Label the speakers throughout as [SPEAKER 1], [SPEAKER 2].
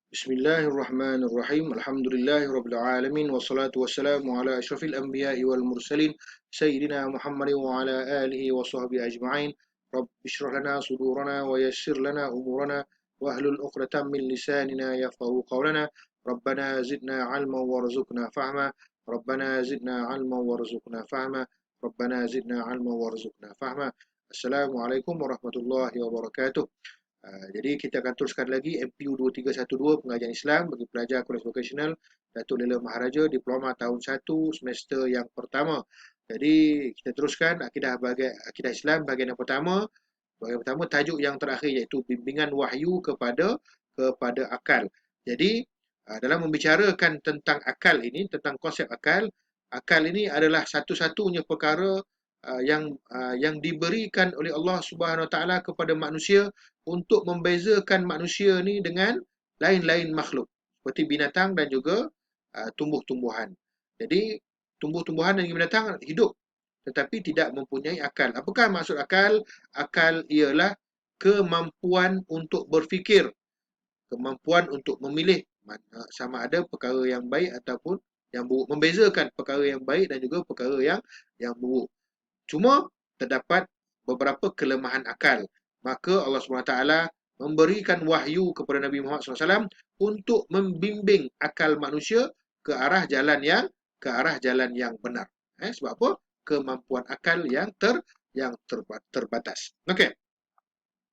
[SPEAKER 1] Bismillahirrahmanirrahim. Alhamdulillahirabbil wassalatu wassalamu ala asyrafil anbiya'i wal mursalin sayyidina Muhammadin wa ala alihi wa sahbihi ajma'in. Rabbi shrah lana sudurana wa yassir lana umurana wahlul 'uqdatam min lisanina yafqahu qawlana. Rabbana zidna 'ilman warzuqna fahma. Rabbana zidna 'ilman warzuqna fahma. Rabbana zidna 'ilman warzuqna fahma. Assalamualaikum warahmatullahi wabarakatuh. Jadi kita akan teruskan lagi MPU 2312 Pengajian Islam bagi pelajar Kolej Vokasional Datuk Lela Maharaja Diploma tahun 1 semester yang pertama. Jadi kita teruskan akidah Islam bahagian yang pertama. Bahagian pertama tajuk yang terakhir iaitu bimbingan wahyu kepada akal. Jadi dalam membicarakan tentang akal ini, tentang konsep akal, akal ini adalah satu-satunya perkara yang diberikan oleh Allah Subhanahu Wa Taala kepada manusia untuk membezakan manusia ni dengan lain-lain makhluk seperti binatang dan juga tumbuh-tumbuhan. Jadi tumbuh-tumbuhan dan binatang hidup tetapi tidak mempunyai akal. Apakah maksud akal? Akal ialah kemampuan untuk berfikir, kemampuan untuk memilih sama ada perkara yang baik ataupun yang buruk, membezakan perkara yang baik dan juga perkara yang buruk. Cuma terdapat beberapa kelemahan akal. Maka Allah SWT memberikan wahyu kepada Nabi Muhammad SAW untuk membimbing akal manusia ke arah jalan yang benar. Sebab apa? Kemampuan akal yang terbatas. Okey.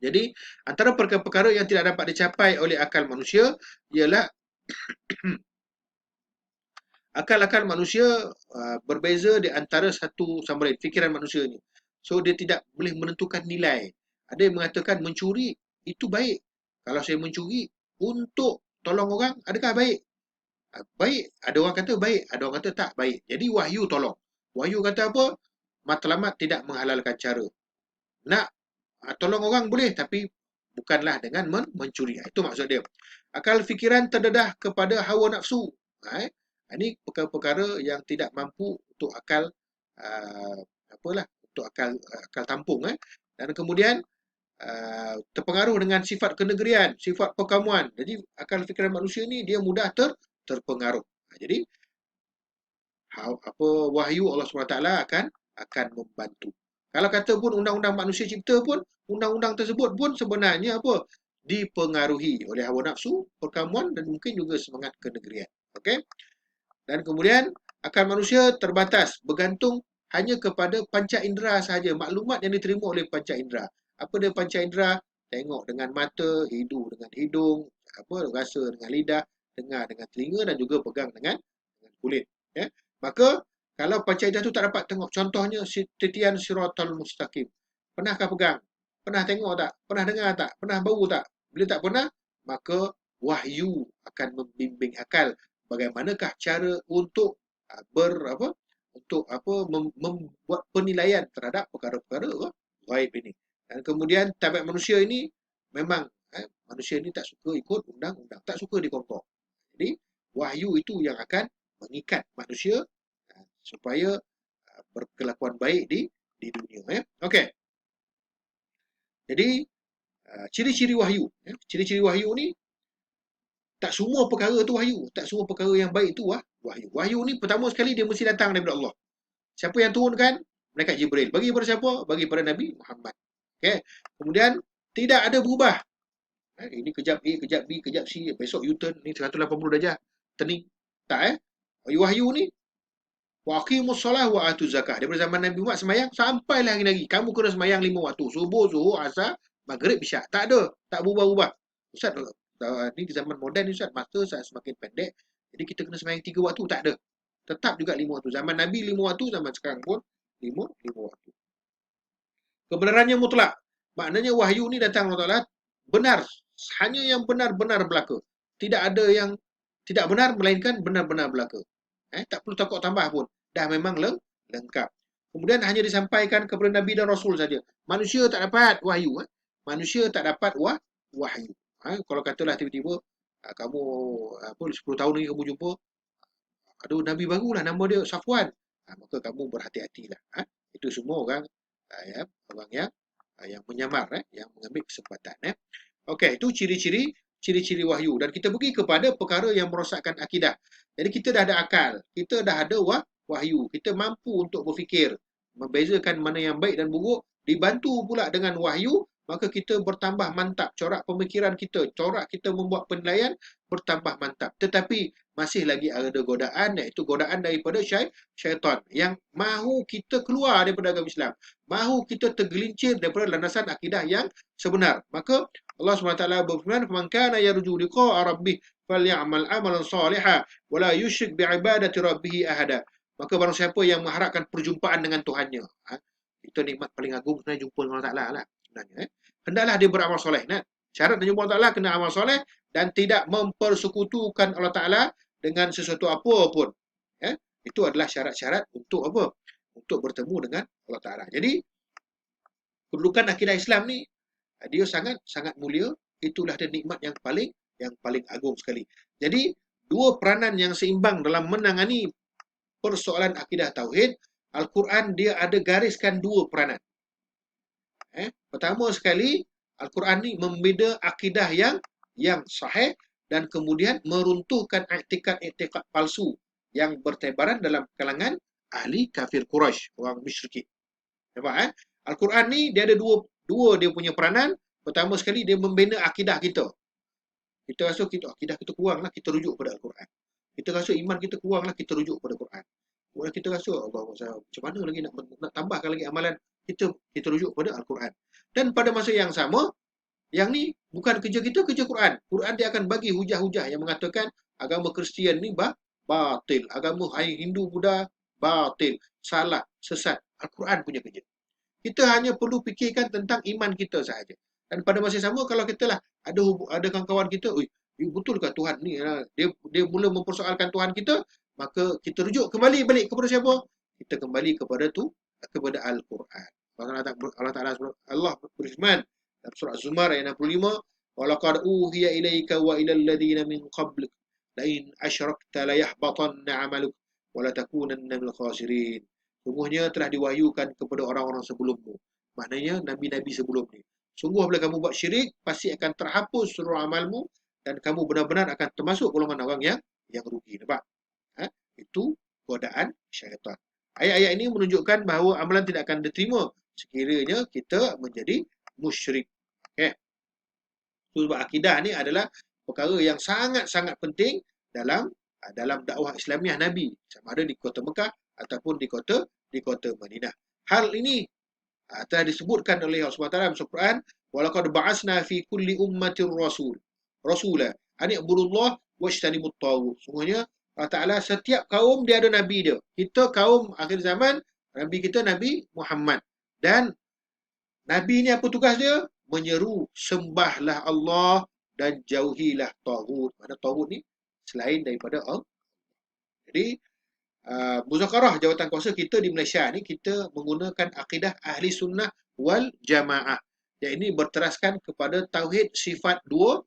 [SPEAKER 1] Jadi antara perkara-perkara yang tidak dapat dicapai oleh akal manusia ialah akal-akal manusia berbeza di antara satu sama lain, fikiran manusia ni. So dia tidak boleh menentukan nilai. Ada yang mengatakan mencuri itu baik. Kalau saya mencuri untuk tolong orang, adakah baik? Baik. Ada orang kata baik, ada orang kata tak baik. Jadi wahyu tolong. Wahyu kata apa? Matlamat tidak menghalalkan cara. Nak tolong orang boleh tapi bukanlah dengan mencuri. Itu maksud dia. Akal fikiran terdedah kepada hawa nafsu. Ini perkara-perkara yang tidak mampu untuk akal untuk akal tampung. Dan kemudian terpengaruh dengan sifat kenegerian, sifat perkamuan. Jadi akal fikiran manusia ni dia mudah terpengaruh. Jadi wahyu Allah SWT akan membantu. Kalau kata pun undang-undang manusia cipta pun, undang-undang tersebut pun sebenarnya apa? Dipengaruhi oleh hawa nafsu, perkamuan dan mungkin juga semangat kenegerian. Okey? Dan kemudian akal manusia terbatas, bergantung hanya kepada panca indera sahaja, maklumat yang diterima oleh panca indera. Apa dia panca indera? Tengok dengan mata, hidu dengan hidung, rasa dengan lidah, dengar dengan telinga dan juga pegang dengan kulit. Ya. Maka kalau panca indera tu tak dapat tengok, contohnya titian siratal mustaqim. Pernahkah pegang? Pernah tengok tak? Pernah dengar tak? Pernah bau tak? Bila tak pernah, maka wahyu akan membimbing akal bagaimanakah cara untuk membuat penilaian terhadap perkara-perkara gaib ini. Dan kemudian tabiat manusia ini memang manusia ini tak suka ikut undang-undang, tak suka dikongkong. Jadi wahyu itu yang akan mengikat manusia supaya berkelakuan baik di dunia. Okey. Jadi ciri-ciri wahyu. Ciri-ciri wahyu ni tak semua perkara tu wahyu, tak semua perkara yang baik tu wahyu. Wahyu ni pertama sekali dia mesti datang daripada Allah. Siapa yang turunkan? Malaikat Jibril. Bagi pada siapa? Bagi pada Nabi Muhammad. Okey. Kemudian tidak ada berubah. Ini kejap A, kejap B, kejap C, besok U-turn ni 180 darjah. Turning. Tak wahyu ni wa aqimus solah wa atuz zakah. Daripada zaman Nabi Muhammad sembahyang sampailah lagi. Kamu kena sembahyang 5 waktu. Subuh, zuhur, asar, maghrib, isyak. Tak ada. Tak berubah-ubah. Ustaz, ni di zaman moden ni Ustaz, masa semakin pendek. Jadi kita kena sembahyang 3 waktu. Tak ada. Tetap juga 5 waktu. Zaman Nabi 5 waktu, zaman sekarang pun 5 waktu. Kebenarannya mutlak. Maknanya wahyu ni datang Allah Ta'ala benar. Hanya yang benar-benar belaka. Tidak ada yang tidak benar melainkan benar-benar belaka. Tak perlu takut tambah pun. Dah memang lengkap. Kemudian hanya disampaikan kepada Nabi dan Rasul saja. Manusia tak dapat wahyu. Manusia tak dapat wahyu. Kalau katalah tiba-tiba kamu 10 tahun lagi kamu jumpa ada Nabi barulah, nama dia Safwan. Maka kamu berhati-hatilah. Itu semua orang orang yang menyamar, yang mengambil kesempatan. Okey, itu ciri-ciri ciri-ciri wahyu dan kita pergi kepada perkara yang merosakkan akidah. Jadi kita dah ada akal, kita dah ada wahyu, kita mampu untuk berfikir, membezakan mana yang baik dan buruk, dibantu pula dengan wahyu, maka kita bertambah mantap corak pemikiran kita, corak kita membuat penilaian bertambah mantap. Tetapi masih lagi ada godaan, iaitu godaan daripada syaitan yang mahu kita keluar daripada agama Islam, mahu kita tergelincir daripada landasan akidah yang sebenar. Maka Allah SWT berfirman, "Man kana yarju liqa'a rabbih falyamal amalan salihan wa la yusyrik bi'ibadati rabbih ahada." Maka barang siapa yang mengharapkan perjumpaan dengan Tuhannya, itu nikmat paling agung sebenarnya jumpa dengan Allah Taala lah sebenarnya. Hendaklah dia beramal soleh. Syarat nak jumpa Allah Taala kena amal soleh dan tidak mempersekutukan Allah Taala dengan sesuatu apa pun. Itu adalah syarat-syarat untuk apa? Untuk bertemu dengan Allah Taala. Jadi kedudukan akidah Islam ni dia sangat mulia. Itulah dia nikmat yang paling agung sekali. Jadi dua peranan yang seimbang dalam menangani persoalan akidah tauhid. Al-Quran dia ada gariskan dua peranan. Pertama sekali, Al-Quran ni membina akidah yang sahih dan kemudian meruntuhkan iktikad palsu yang bertebaran dalam kalangan ahli kafir Quraisy, orang musyrikin. Nampak? Al-Quran ni dia ada dua dia punya peranan. Pertama sekali dia membina akidah kita. Kita rasa akidah kita kurang lah, kita rujuk pada Al-Quran. Kita rasa iman kita kurang lah, kita rujuk pada Quran. Kemudian kita rasa Allah, macam mana lagi nak tambahkan lagi amalan, kita rujuk pada Al-Quran. Dan pada masa yang sama, yang ni bukan kerja kita, kerja Quran. Quran dia akan bagi hujah-hujah yang mengatakan agama Kristian ni batil, agama Hindu Buddha batil, salah, sesat. Al-Quran punya kerja. Kita hanya perlu fikirkan tentang iman kita sahaja. Dan pada masa yang sama, kalau kita lah ada kawan-kawan kita, betulkah Tuhan ni dia mula mempersoalkan Tuhan kita, maka kita rujuk kembali balik kepada siapa? Kita kembali kepada Al-Quran. Allah berfirman dalam surah Az-Zumar ayat 65, "Wa laqad uhiya ilaika wa ilal ladzina min qablik la in asyrakta la yahbatanna 'amaluk wa la takunanna minal khasirin." Sungguhnya telah diwahyukan kepada orang-orang sebelummu. Maknanya nabi-nabi sebelum ni. Sungguh bila kamu buat syirik, pasti akan terhapus seluruh amalmu dan kamu benar-benar akan termasuk golongan orang yang rugi. Nampak? Itu godaan syaitan. Ayat-ayat ini menunjukkan bahawa amalan tidak akan diterima sekiranya kita menjadi musyrik. Sebab akidah ni adalah perkara yang sangat-sangat penting dalam dakwah Islamiah Nabi, sama ada di kota Mekah ataupun di kota Madinah. Hal ini telah disebutkan oleh Allah SWT dalam Al-Quran, "Walaqad ba'asna fi kulli ummatin rasula an i'budullah wajtanibut taghut." Sungguhnya Allah Ta'ala setiap kaum dia ada Nabi dia. Kita kaum akhir zaman, Nabi kita Nabi Muhammad. Dan Nabi ni apa tugas dia? Menyeru sembahlah Allah dan jauhilah taghut. Mana taghut ni? Selain daripada Allah. Jadi muzakarah jawatan kuasa kita di Malaysia ni, kita menggunakan akidah ahli sunnah wal jamaah. Yang ini berteraskan kepada tauhid sifat 20.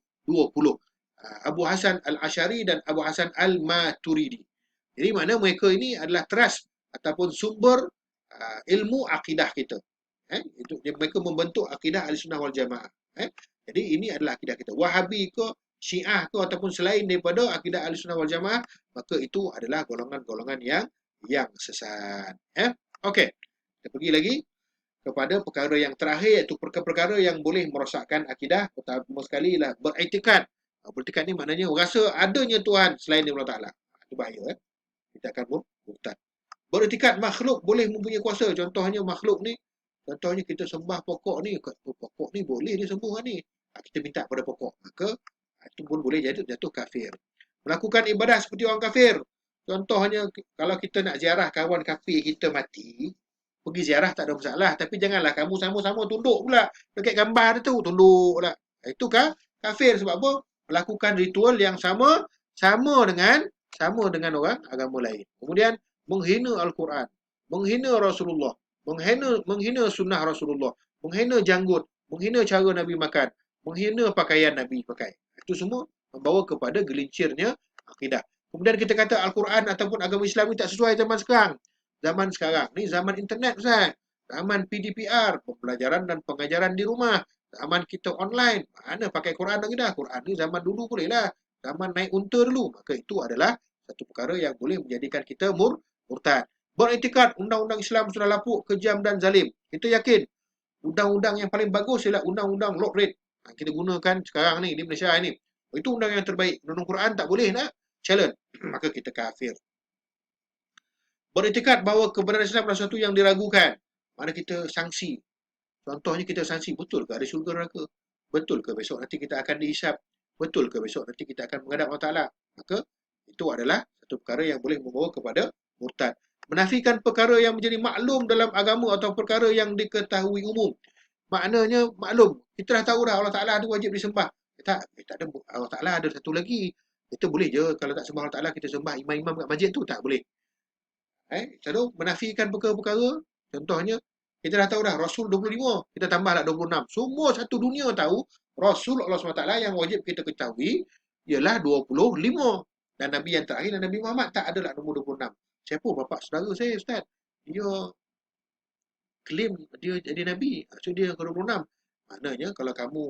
[SPEAKER 1] Abu Hasan Al-Asy'ari dan Abu Hasan Al-Maturidi. Jadi mana mereka ini adalah teras ataupun sumber ilmu akidah kita. Itu mereka membentuk akidah Ahlussunnah wal Jamaah. Jadi ini adalah akidah kita. Wahabi ke, Syiah ke ataupun selain daripada akidah Ahlussunnah wal Jamaah, maka itu adalah golongan-golongan yang sesat. Okey. Kita pergi lagi kepada perkara yang terakhir, iaitu perkara-perkara yang boleh merosakkan akidah. Pertama sekali ialah beriktikad. Beriktikad ni maknanya rasa adanya Tuhan selain Allah Ta'ala. Itu bahaya. Kita akan murtad. Beriktikad makhluk boleh mempunyai kuasa. Contohnya makhluk ni, contohnya kita sembah pokok ni, pokok ni boleh dia sembuh ni. Kita minta pada pokok. Maka itu pun boleh jatuh kafir. Melakukan ibadah seperti orang kafir. Contohnya kalau kita nak ziarah kawan kafir kita mati, pergi ziarah tak ada masalah. Tapi janganlah kamu sama-sama tunduk pula. Dekat gambar tu, tunduk pula. Itu kafir. Sebab apa? Melakukan ritual yang sama dengan orang agama lain. Kemudian menghina Al-Quran, menghina Rasulullah, menghina sunnah Rasulullah, menghina janggut, menghina cara Nabi makan, menghina pakaian Nabi pakai. Itu semua membawa kepada gelincirnya akidah. Kemudian kita kata Al-Quran ataupun agama Islam ni tak sesuai zaman sekarang. Zaman sekarang ni zaman internet, Ustaz. Zaman PDPR, pembelajaran dan pengajaran di rumah. Zaman kita online, mana pakai Quran lagi dah. Quran ni zaman dulu boleh lah. Zaman naik unta dulu. Maka itu adalah satu perkara yang boleh menjadikan kita murtad. Beriktikad undang-undang Islam sudah lapuk, kejam dan zalim. Kita yakin undang-undang yang paling bagus ialah undang-undang Lord Reid. Kita gunakan sekarang ni di Malaysia ini. Itu undang yang terbaik. Undang Quran tak boleh nak challenge. Maka kita kafir. Beriktikad bahawa kebenaran Islam adalah sesuatu yang diragukan. Mana kita sanksi. Contohnya kita sanksi, betul ke ada syurga neraka? Betul ke besok nanti kita akan dihisap? Betul ke besok nanti kita akan menghadap Allah Ta'ala? Maka itu adalah satu perkara yang boleh membawa kepada murtad. Menafikan perkara yang menjadi maklum dalam agama atau perkara yang diketahui umum. Maknanya maklum. Kita dah tahu dah Allah Ta'ala ada wajib disembah. Tak ada. Allah Ta'ala ada satu lagi. Kita boleh je kalau tak sembah Allah Ta'ala kita sembah imam-imam kat masjid tu tak boleh. Lalu menafikan perkara-perkara. Contohnya kita dah tahu dah Rasul 25, kita tambahlah 26. Semua satu dunia tahu Rasul Allah SWT yang wajib kita ketahui ialah 25. Dan Nabi yang terakhir Nabi Muhammad tak adalah nombor 26. Siapa bapa saudara saya Ustaz? Dia claim dia jadi Nabi. So dia ke 26. Maknanya kalau kamu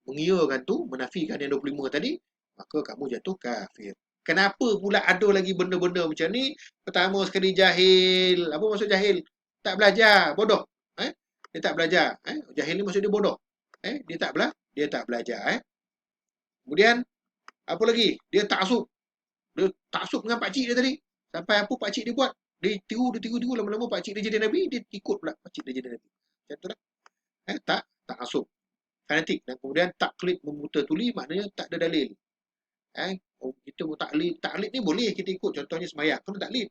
[SPEAKER 1] mengiyakan tu, menafikan yang 25 tadi, maka kamu jatuh kafir. Kenapa pula ada lagi benda-benda macam ni? Pertama sekali jahil. Apa maksud jahil? Tak belajar, bodoh. Dia tak belajar. Jahil ni maksud dia bodoh. Dia tak belajar. Kemudian, apa lagi? Dia taksub. Dia taksub dengan pakcik dia tadi. Sampai apa pakcik dia buat? Dia tiru. Lama-lama pakcik dia jadi Nabi, dia ikut pula pakcik dia jadi Nabi. Macam tu lah. Tak taksub. Fanatik. Dan kemudian taklid memutar tuli, maknanya tak ada dalil. Kita taklid ni boleh kita ikut, contohnya semayang kena taklid.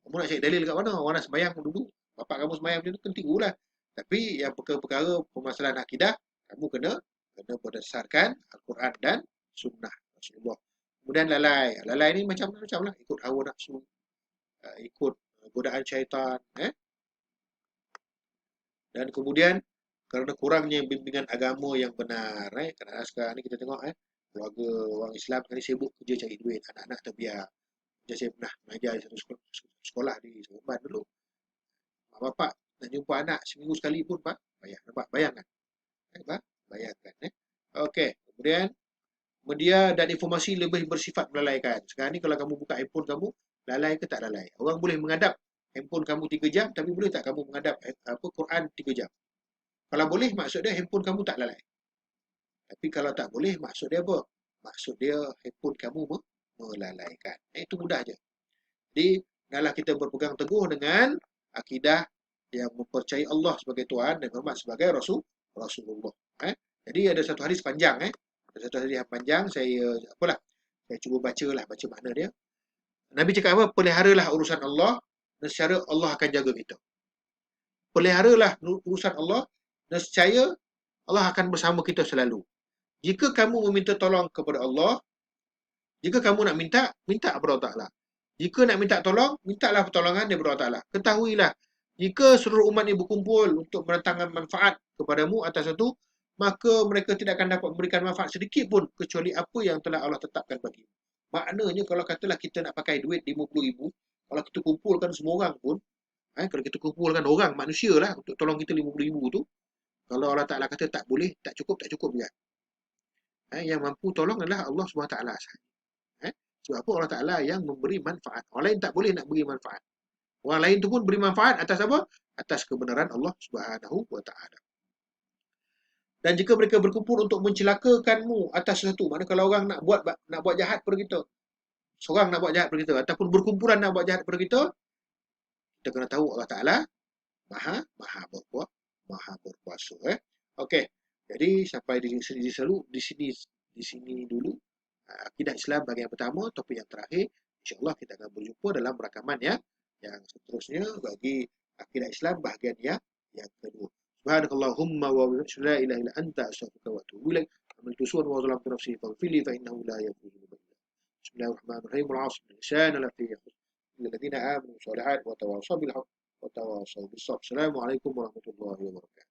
[SPEAKER 1] Kamu nak cari dalil kat mana? Orang nak semayang dulu, bapak kamu semayang macam tu kan tirulah. Tapi yang perkara-perkara permasalahan akidah, kamu kena berdasarkan Al-Quran dan Sunnah Rasulullah. Kemudian lalai ni macam-macam lah, ikut hawa nafsu, ikut godaan syaitan, dan kemudian kerana kurangnya bimbingan agama yang benar. Kerana sekarang ni kita tengok keluarga orang Islam ni sibuk kerja cari duit, anak-anak terbiar. Macam saya pernah mengajar di satu sekolah di Seremban dulu. Mak bapak nak jumpa anak seminggu sekali pun pak bayar. Nampak? Bayangkan. Bayangkan. Okey. Kemudian media dan informasi lebih bersifat melalaikan. Sekarang ni kalau kamu buka handphone kamu, lalai ke tak lalai? Orang boleh menghadap handphone kamu 3 jam, tapi boleh tak kamu menghadap Quran 3 jam? Kalau boleh, maksud dia handphone kamu tak lalai. Tapi kalau tak boleh, maksud dia apa? Maksud dia handphone kamu melalaikan. Itu mudah je. Jadi, adalah kita berpegang teguh dengan akidah yang mempercayai Allah sebagai Tuhan dan Muhammad sebagai Rasulullah. Jadi ada satu hadis panjang. Ada satu hadis yang panjang. Saya cuba baca makna dia. Nabi cakap apa? Peliharalah urusan Allah dan secara Allah akan jaga kita. Peliharalah urusan Allah dan secara Allah akan bersama kita selalu. Jika kamu meminta tolong kepada Allah, jika kamu nak minta kepada Allah Ta'ala. Jika nak minta tolong, mintalah pertolongan daripada Allah Ta'ala. Ketahuilah, jika seluruh umat ini berkumpul untuk mendatangkan manfaat kepadamu atas satu, maka mereka tidak akan dapat memberikan manfaat sedikit pun kecuali apa yang telah Allah tetapkan bagimu. Maknanya kalau katalah kita nak pakai duit 50,000, kalau kita kumpulkan semua orang pun, kalau kita kumpulkan orang, manusia lah untuk tolong kita 50,000 tu, kalau Allah Ta'ala kata tak boleh, tak cukup juga. Yang mampu tolong adalah Allah SWT sahaja. Sebab apa? Allah Ta'ala yang memberi manfaat. Orang lain tak boleh nak beri manfaat. Orang lain tu pun beri manfaat atas apa? Atas kebenaran Allah Subhanahu wa Ta'ala. Dan jika mereka berkumpul untuk mencelakakanmu atas sesuatu, mana kalau orang nak buat jahat pada kita, seorang nak buat jahat pada kita, ataupun berkumpulan nak buat jahat pada kita, kita kena tahu Allah Ta'ala maha berkuasa. Okey. Jadi sampai di sini dulu akidah Islam bahagian pertama, topik yang terakhir. InsyaAllah kita akan berjumpa dalam rakaman yang seterusnya bagi akidah Islam bahagian yang kedua. Subhanakallahumma wa bihamdika la ilaha illa anta astaghfiruka wa atubu ilaik. Amaltu suwan wa zalamtu nafsi faghfirli fa innahu la yaghfiru dhunuba illa anta. Bismillahirrahmanirrahim. Al-'asr. Insana lafi khusr. Illal ladzina amanu wa salihat wa tawasaw bil haqq wa tawasaw bis sabr. Assalamualaikum warahmatullahi wabarakatuh.